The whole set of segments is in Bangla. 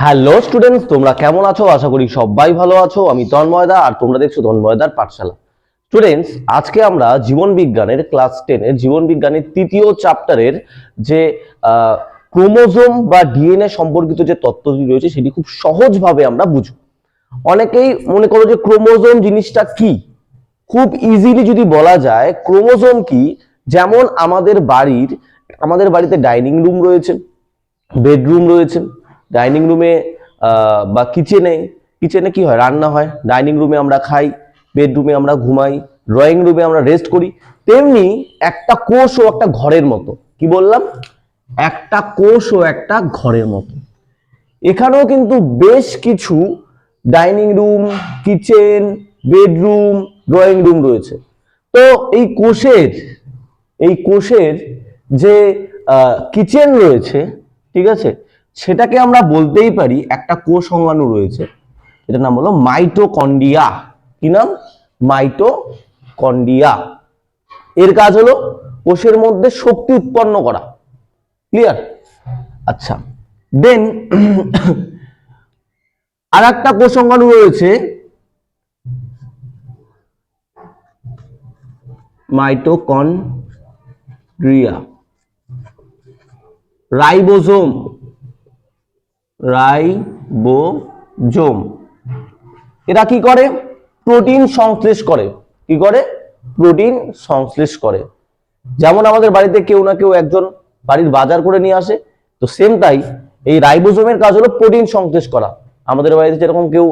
হ্যালো স্টুডেন্টস, তোমরা কেমন আছো? আশা করি সবাই ভালো আছো। আমি তন্ময়দা আর তোমরা দেখছো তন্ময়দার পাঠশালা। স্টুডেন্টস, আজকে আমরা জীবন বিজ্ঞানের ক্লাস 10 এর জীবন বিজ্ঞানের তৃতীয় চ্যাপ্টারের যে ক্রোমোজোম বা ডিএনএ সম্পর্কিত যে তত্ত্বটি রয়েছে সেটি খুব সহজভাবে আমরা বুঝব। অনেকেই মনে করো যে ক্রোমোজোম জিনিসটা কি, খুব ইজিলি যদি বলা যায় ক্রোমোজোম কি, যেমন আমাদের বাড়িতে ডাইনিং রুম রয়েছে, বেডরুম রয়েছে। ডাইনিং রুমে বা কিচেনে কি হয়, রান্না হয়। ডাইনিং রুমে আমরা খাই, বেডরুমে আমরা ঘুমাই, ড্রয়িং রুমে আমরা রেস্ট করি। তেমনি একটা কোষ ও একটা ঘরের মতো, কি বললাম, একটা কোষ ও একটা ঘরের মতো। এখানেও কিন্তু বেশ কিছু dining room, kitchen, bedroom, drawing room রয়েছে। তো এই কোষের যে কিচেন রয়েছে, ঠিক আছে, সেটাকে আমরা বলতেই পারি একটা কোষ অঙ্গাণু রয়েছে, এটার নাম হলো মাইটোকন্ড্রিয়া। কি নাম? মাইটোকন্ড্রিয়া। এর কাজ হলো কোষের মধ্যে শক্তি উৎপন্ন করা। ক্লিয়ার? আচ্ছা, দেন আর একটা কোষ অঙ্গাণু রয়েছে মাইটোকন্ড্রিয়া। রাইবোজোম, এরা কি করে? প্রোটিন সংশ্লেষ করে। কি করে? প্রোটিন সংশ্লেষ করে। যেমন আমাদের বাড়িতে কেউ না কেউ একজন বাড়ির বাজার করে নিয়ে আসে, তো সেম তাই এই রাইবোজোমের কাজ হলো প্রোটিন সংশ্লেষ করা। আমাদের বাড়িতে যেরকম কেউ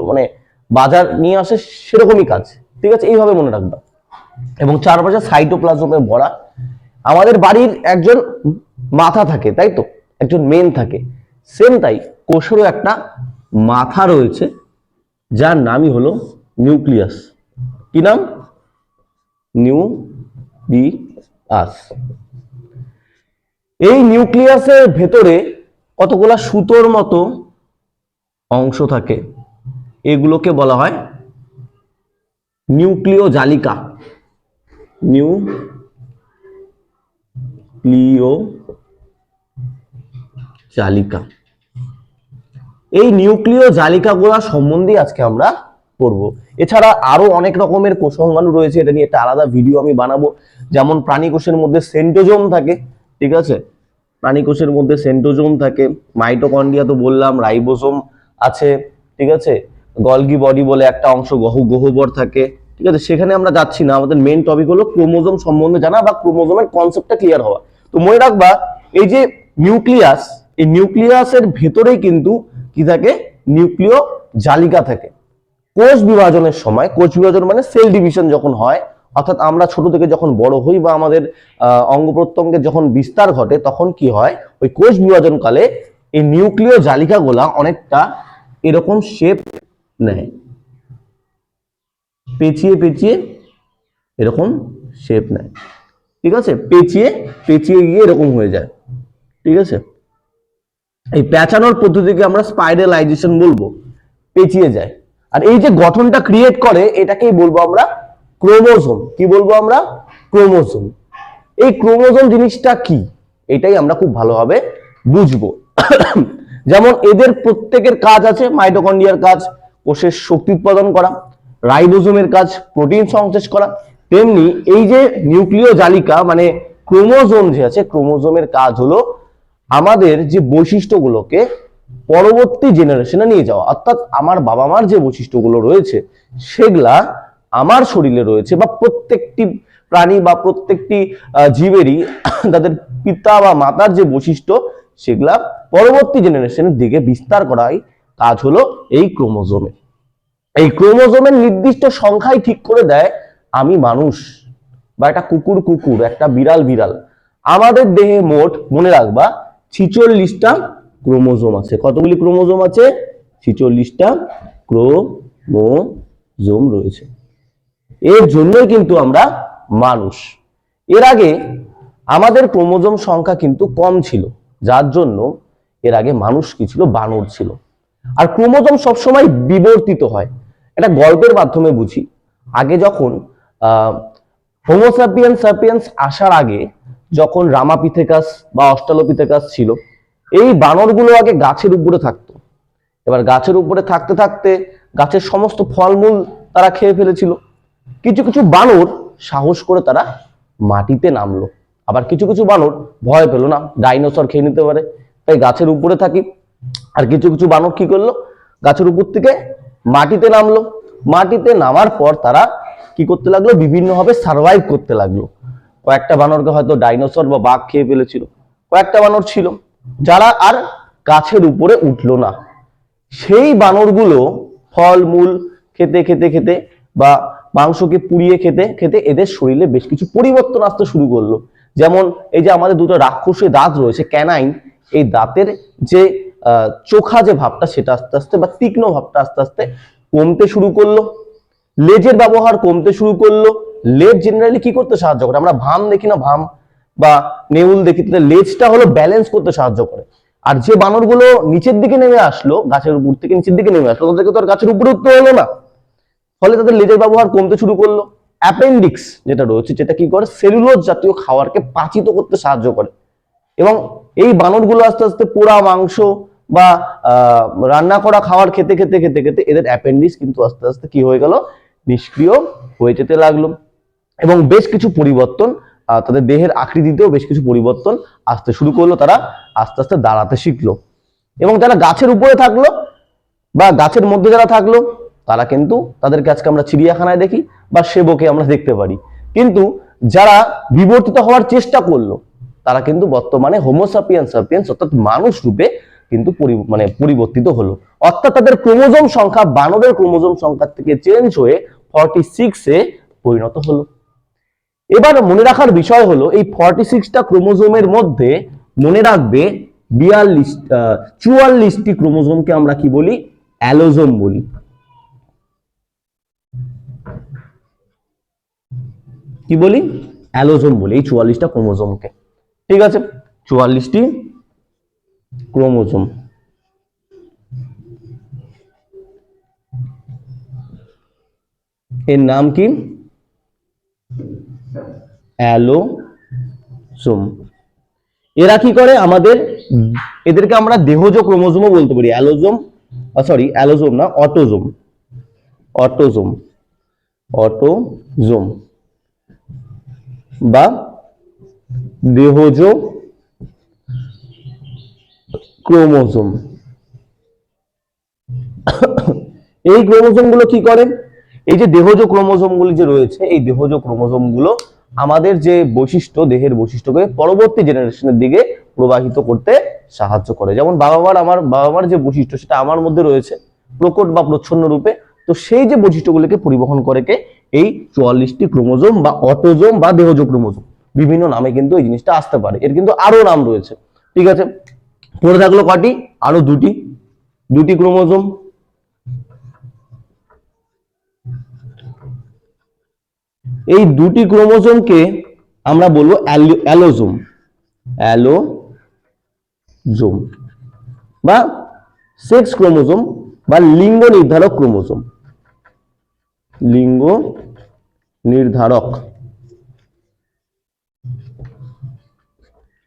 মানে বাজার নিয়ে আসে, সেরকমই কাজ। ঠিক আছে, এইভাবে মনে রাখবা। এবং চারপাশে সাইটোপ্লাজমে ভরা। আমাদের বাড়ির একজন মাথা থাকে, তাই তো, একজন মেন থাকে। সেম তাই কোষেরও একটা মাথা রয়েছে, যার নামই হলো নিউক্লিয়াস। কি নাম? নিউক্লিয়াস। এই নিউক্লিয়াসের ভেতরে কতগুলা সুতোর মতো অংশ থাকে, এগুলোকে বলা হয় নিউক্লিয় জালিকা। এই নিউক্লিয় জালিকাগুলা সম্বন্ধে আজকে আমরা পড়ব। এছাড়া আরো অনেক রকমের কোষ অঙ্গাণু রয়েছে, এটা নিয়ে একটা আলাদা ভিডিও আমি বানাবো। যেমন প্রাণী কোষের মধ্যে সেন্ট্রোজোম থাকে, ঠিক আছে, প্রাণী কোষের মধ্যে সেন্ট্রোজোম থাকে। মাইটোকন্ড্রিয়া তো বললাম, রাইবোজোম আছে, ঠিক আছে, গলগি বডি বলে একটা অংশ গহ্বর থাকে, ঠিক আছে, সেখানে আমরা যাচ্ছি না। আমাদের মেইন টপিক হলো ক্রোমোজোম সম্বন্ধে জানা বা ক্রোমোজোমের কনসেপ্টটা ক্লিয়ার হওয়া। তো মনে রাখবা, এই যে নিউক্লিয়াস, এই নিউক্লিয়াসের ভেতরেই কিন্তু কি থাকে? নিউক্লিয় জালিকা থাকে। কোষ বিভাজনের সময়, কোষ বিভাজন মানে সেল ডিভিশন যখন হয়, অর্থাৎ আমরা ছোট থেকে যখন বড় হই বা আমাদের অঙ্গ প্রত্যঙ্গের যখন বিস্তার ঘটে, তখন কি হয়, ওই কোষ বিভাজন কালে এই নিউক্লিয় জালিকাগুলা অনেকটা এরকম শেপ নেয়, পেঁচিয়ে পেঁচিয়ে এরকম শেপ নেয়। ঠিক আছে, পেঁচিয়ে পেঁচিয়ে গিয়ে এরকম হয়ে যায়। ঠিক আছে, এই পেঁচানোর পদ্ধতিকে আমরা স্পাইরালাইজেশন বলবো, পেঁচিয়ে যায়। আর এই যে গঠনটা ক্রিয়েট করে, এটাকেই বলবো আমরা ক্রোমোজোম। কি বলবো আমরা? ক্রোমোজোম। এই ক্রোমোজোম জিনিসটা কি, এটাই আমরা খুব ভালোভাবে বুঝবো। যেমন এদের প্রত্যেকের কাজ আছে। মাইটোকন্ড্রিয়ার কাজ কোষের শক্তি উৎপাদন করা, রাইবোজোমের কাজ প্রোটিন সংশ্লেষ করা। তেমনি এই যে নিউক্লিয় জালিকা মানে ক্রোমোজোম যে আছে, ক্রোমোজোমের কাজ হলো আমাদের যে বৈশিষ্ট্যগুলোকে পরবর্তী জেনারেশনে নিয়ে যাওয়া। অর্থাৎ আমার বাবা মার যে বৈশিষ্ট্যগুলো রয়েছে, সেগুলা আমার শরীরে রয়েছে, বা প্রত্যেকটি প্রাণী বা প্রত্যেকটি জীবেরই তাদের পিতা বা মাতার যে বৈশিষ্ট্য, সেগুলা পরবর্তী জেনারেশনের দিকে বিস্তার করাই কাজ হলো এই ক্রোমোজোমের। এই ক্রোমোজোমের নির্দিষ্ট সংখ্যাই ঠিক করে দেয় আমি মানুষ, বা একটা কুকুর, একটা বিড়াল। আমাদের দেহে মোট, মনে রাখবা, 46টা ক্রোমোজোম আছে। কতগুলি ক্রোমোজোম আছে? 46টা ক্রোমোজোম রয়েছে। এর জন্যই কিন্তু আমরা মানুষ। এর আগে আমাদের ক্রোমোজোম সংখ্যা কিন্তু কম ছিল, যার জন্য এর আগে মানুষ কি ছিল? বানর ছিল। আর ক্রোমোজোম সবসময় বিবর্তিত হয়। একটা গল্পের মাধ্যমে বুঝি। আগে যখন হোমো সাপিয়েন্স আসার আগে, যখন রামাপিথেকাস বা অস্ট্রালোপিথেকাস ছিল, এই বানরগুলো আগে গাছের উপরে থাকতো। এবার গাছের উপরে থাকতে থাকতে গাছের সমস্ত ফলমূল তারা খেয়ে ফেলেছিল। কিছু কিছু বানর সাহস করে তারা মাটিতে নামলো, আবার কিছু কিছু বানর ভয় পেল না, ডাইনোসর খেয়ে নিতে পারে, তাই গাছের উপরে থাকি। আর কিছু কিছু বানর কি করলো, গাছের উপর থেকে মাটিতে নামলো। মাটিতে নামার পর তারা কি করতে লাগলো, বিভিন্নভাবে সার্ভাইভ করতে লাগলো। কয়েকটা বানরকে হয়তো ডাইনোসর বা বাঘ খেয়ে ফেলেছিল, কয়েকটা বানর ছিল যারা আর গাছের উপরে উঠলো না। সেই বানরগুলো ফল মূল খেতে খেতে খেতে বা মাংসকে পুড়িয়ে খেতে খেতে এদের শরীরে বেশ কিছু পরিবর্তন আসতে শুরু করলো। যেমন এই যে আমাদের দুটো রাক্ষসী দাঁত রয়েছে, ক্যানাইন, এই দাঁতের যে চোখা যে ভাবটা সেটা আস্তে আস্তে বা তীক্ষ্ণ ভাবটা আস্তে আস্তে কমতে শুরু করলো। লেজের ব্যবহার কমতে শুরু করলো। লেজ জেনারেলি কি করতে সাহায্য করে, আমরা ভাম দেখি না, ভাম বা নেউল দেখি, লেজটা হলো ব্যালেন্স করতে সাহায্য করে। আর যে বানরগুলো নিচের দিকে নেমে আসলো, গাছের উপর থেকে নিচের দিকে নেমে আসলো, তাদেরকে তো আর গাছের উপরে উঠতে হলো না, ফলে তাদের লেজের ব্যবহার কমতে শুরু করলো। অ্যাপেন্ডিক্স যেটা রয়েছে, যেটা কি করে, সেলুলোজ জাতীয় খাবারকে পাচিত করতে সাহায্য করে। এবং এই বানরগুলো আস্তে আস্তে পোড়া মাংস বা রান্না করা খাবার খেতে খেতে খেতে খেতে এদের অ্যাপেন্ডিক্স কিন্তু আস্তে আস্তে কি হয়ে গেল, নিষ্ক্রিয় হয়ে যেতে লাগলো। এবং বেশ কিছু পরিবর্তন, তাদের দেহের আকৃতিতেও বেশ কিছু পরিবর্তন আসতে শুরু করলো। তারা আস্তে আস্তে দাঁড়াতে শিখলো। এবং যারা গাছের উপরে থাকলো বা গাছের মধ্যে যারা থাকলো, তারা কিন্তু তাদেরকে আজকে আমরা চিড়িয়াখানায় দেখি বা সেবকে আমরা দেখতে পারি। কিন্তু যারা বিবর্তিত হওয়ার চেষ্টা করলো, তারা কিন্তু বর্তমানে হোমোসাপিয়ান সাপিয়েন্স অর্থাৎ মানুষ রূপে কিন্তু পরিবর্তিত হলো। অর্থাৎ তাদের ক্রোমোজোম সংখ্যা বানরের ক্রোমোজোম সংখ্যা থেকে চেঞ্জ হয়ে 46-এ পরিণত হলো। এবার মনে রাখার বিষয় হলো, এই 46টা ক্রোমোজোমের মধ্যে মনে রাখবে 44টি ক্রোমোজোমকে আমরা কি বলি, অ্যালোজোম বলি। কি বলি, অ্যালোজোম বলি এই 44টা ক্রোমোজোমকে। ঠিক আছে, 44টি ক্রোমোজোম। এর নাম কি, অ্যালোজোম। এরা কি করে, আমাদের এদেরকে আমরা দেহজ ক্রোমোজোমও বলতে পারি। অ্যালোজোম, সরি অ্যালোজোম না, অটোজোম, অটোজোম, অটোজোম বা দেহজ ক্রোমোজোম। এই ক্রোমোজোম গুলো কি করে, এই যে দেহজ ক্রোমোজোম গুলি যে রয়েছে, এই দেহজ ক্রোমোজোম গুলো আমাদের যে বৈশিষ্ট্য, দেহের বৈশিষ্ট্যকে পরবর্তী জেনারেশনের দিকে প্রবাহিত করতে সাহায্য করে। যেমন আমার বাবা মার যে বৈশিষ্ট্য সেটা আমার মধ্যে রয়েছে প্রকট বা প্রচ্ছন্ন রূপে, তো সেই যে বৈশিষ্ট্যগুলিকে পরিবহন করে কে এই 44টি ক্রোমোজোম বা অটোজোম বা দেহজ ক্রোমোজোম। বিভিন্ন নামে কিন্তু এই জিনিসটা আসতে পারে, এর কিন্তু আরো নাম রয়েছে। ঠিক আছে, পড়ে থাকলো কটি, আরো দুটি ক্রোমোজোম। এই দুটি ক্রোমোজোমকে আমরা বলবো অ্যালোজোম, অ্যালোজোম বা সেক্স ক্রোমোজোম বা লিঙ্গ নির্ধারক ক্রোমোজোম, লিঙ্গ নির্ধারক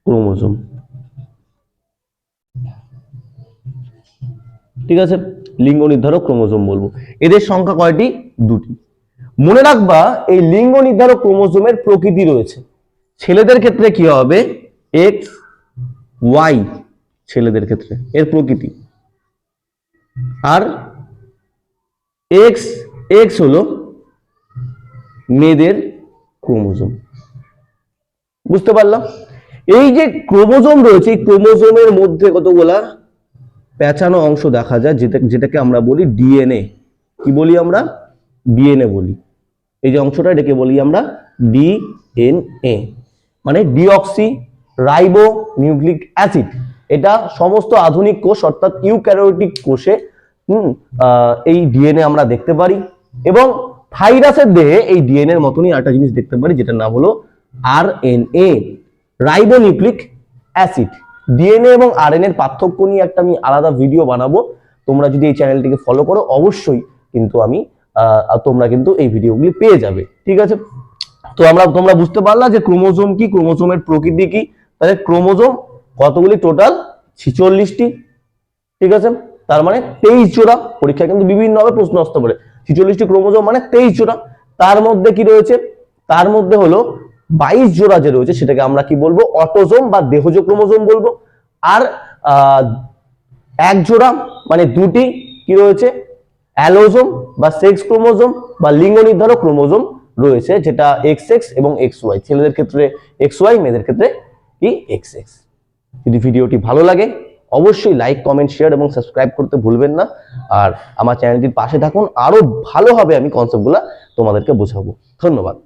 ক্রোমোজোম। ঠিক আছে, লিঙ্গ নির্ধারক ক্রোমোজোম বলবো। এদের সংখ্যা কয়টি, দুটি। মনে রাখবা এই লিঙ্গ নির্ধারক ক্রোমোজোমের প্রকৃতি রয়েছে। ছেলেদের ক্ষেত্রে কি হবে, এক্স ওয়াই, ছেলেদের ক্ষেত্রে এর প্রকৃতি, আর এক্স এক্স হলো মেয়েদের ক্রোমোজোম। বুঝতে পারলাম? এই যে ক্রোমোজোম রয়েছে, এই ক্রোমোজোমের মধ্যে কতগুলা পেঁচানো অংশ দেখা যায়, যেটাকে আমরা বলি ডিএনএ। কি বলি আমরা, ডিএনএ বলি। এই যে অংশটা এটাকে বলি আমরা ডিএনএ, মানে ডিঅক্সি রাইবো নিউক্লিক অ্যাসিড। এটা সমস্ত আধুনিক কোষ অর্থাৎ ইউক্যারিওটিক কোষে এই ডিএনএ আমরা দেখতে পারি। এবং ভাইরাসের দেহে এই ডিএনএ এর মতনই একটা জিনিস দেখতে পারি, যেটার নাম হলো RNA, ribo nucleic acid. DNA এবং আরএনএ এর পার্থক্য নিয়ে একটা আমি আলাদা ভিডিও বানাবো। তোমরা যদি এই চ্যানেলটিকে ফলো করো অবশ্যই কিন্তু তোমরা কিন্তু এই ভিডিওগুলি পেয়ে যাবে। ঠিক আছে, তো তোমরা বুঝতে পারলা যে ক্রোমোজোম কি, ক্রোমোজোমের প্রকৃতি কি। তাহলে ক্রোমোজোম কতগুলি, টোটাল 46টি। ঠিক আছে, তার মানে 23 জোড়া। পরীক্ষায় কিন্তু বিভিন্ন ভাবে প্রশ্ন আসতে পারে। 46টি ক্রোমোজোম মানে 23 জোড়া। তার মধ্যে কি রয়েছে, তার মধ্যে হলো 22 জোড়া যে রয়েছে সেটাকে আমরা কি বলবো, অটোজোম বা দেহজ ক্রোমোজোম বলবো। আর এক জোড়া মানে দুটি কি রয়েছে, অ্যালোজোম বা সেক্স ক্রোমোজোম বা লিঙ্গ নির্ধারক ক্রোমোজোম রয়েছে, যেটা XX এবং XY, ছেলেদের ক্ষেত্রে XY, মেয়েদের ক্ষেত্রে কি XX। যদি ভিডিওটি ভালো লাগে অবশ্যই লাইক, কমেন্ট, শেয়ার এবং সাবস্ক্রাইব করতে ভুলবেন না। আর আমার চ্যানেলটির পাশে থাকুন, আরো ভালোভাবে আমি কনসেপ্টগুলো তোমাদেরকে বোঝাবো। ধন্যবাদ।